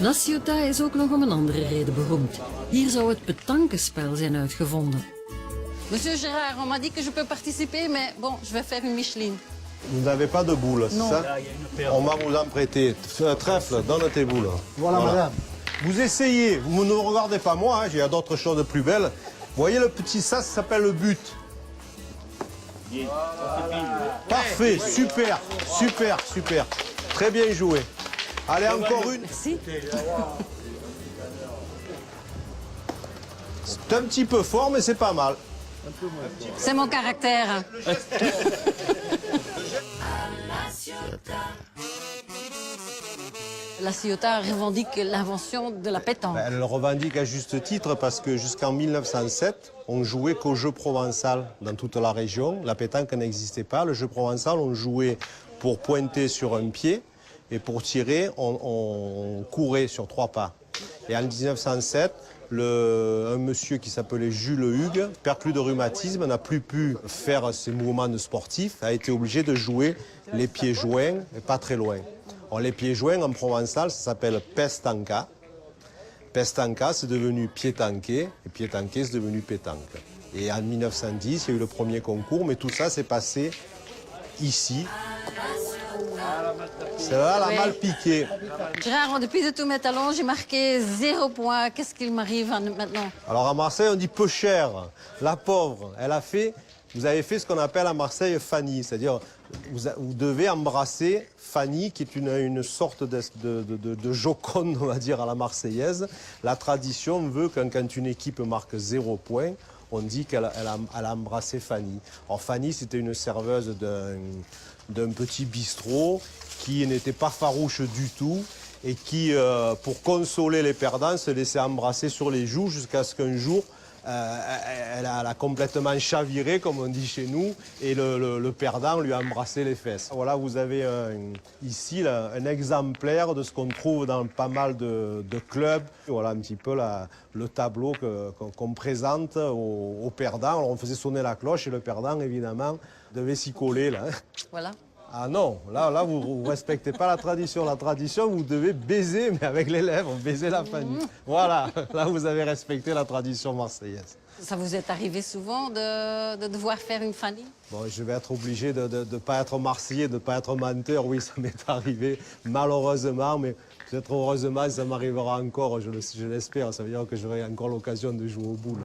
La Ciotat is ook nog om een andere reden beroemd. Hier zou het petanquespel zijn uitgevonden. Monsieur Gérard, on m'a dit que je peux participer, mais bon, je vais faire une Micheline. Vous n'avez pas de boules, c'est Non. ça? On va vous en prêter. Trèfle, donne tes boules. Voilà, madame. Vous essayez, vous ne regardez pas moi, hein, il y a d'autres choses plus belles. Vous voyez le petit ça s'appelle le but. Parfait, super, super, super. Très bien joué. Allez, encore une. Merci. C'est un petit peu fort, mais c'est pas mal. C'est mon caractère. La Ciotat revendique l'invention de la pétanque. Elle le revendique à juste titre parce que jusqu'en 1907, on jouait qu'au jeu provençal dans toute la région. La pétanque n'existait pas. Le jeu provençal, on jouait pour pointer sur un pied et pour tirer, on courait sur 3 pas. Et en 1907, un monsieur qui s'appelait Jules Hugues, perclus de rhumatisme, n'a plus pu faire ses mouvements de sportif, a été obligé de jouer les pieds joints et pas très loin. Alors, les pieds joints en provençal, ça s'appelle pestanca. Pestanca, c'est devenu piétanqué, et piétanqué, c'est devenu pétanque. Et en 1910, il y a eu le premier concours, mais tout ça s'est passé ici. Celle-là, elle a mal piqué. Gérard, depuis de tous mes talons, j'ai marqué 0 point. Qu'est-ce qu'il m'arrive maintenant? Alors à Marseille, on dit peu cher. La pauvre, vous avez fait ce qu'on appelle à Marseille Fanny, c'est-à-dire vous devez embrasser Fanny, qui est une sorte de joconde, on va dire, à la Marseillaise. La tradition veut que quand une équipe marque 0 point, on dit qu'elle a embrassé Fanny. Alors Fanny, c'était une serveuse d'un petit bistrot qui n'était pas farouche du tout et qui, pour consoler les perdants, se laissait embrasser sur les joues jusqu'à ce qu'un jour, elle a complètement chaviré, comme on dit chez nous, et le perdant lui a embrassé les fesses. Voilà, vous avez ici là, un exemplaire de ce qu'on trouve dans pas mal de clubs. Voilà un petit peu le tableau qu'on présente aux perdants. Alors, on faisait sonner la cloche et le perdant, évidemment, devait s'y coller. Là. Voilà. Ah non, là vous ne respectez pas la tradition. La tradition, vous devez baiser, mais avec les lèvres, baiser la famille. Voilà, là vous avez respecté la tradition marseillaise. Ça vous est arrivé souvent de devoir faire une Fanny? Bon, je vais être obligé de ne pas être marseillais, de ne pas être menteur. Oui, ça m'est arrivé, malheureusement, mais peut-être heureusement, ça m'arrivera encore, je l'espère. Ça veut dire que j'aurai encore l'occasion de jouer au boule.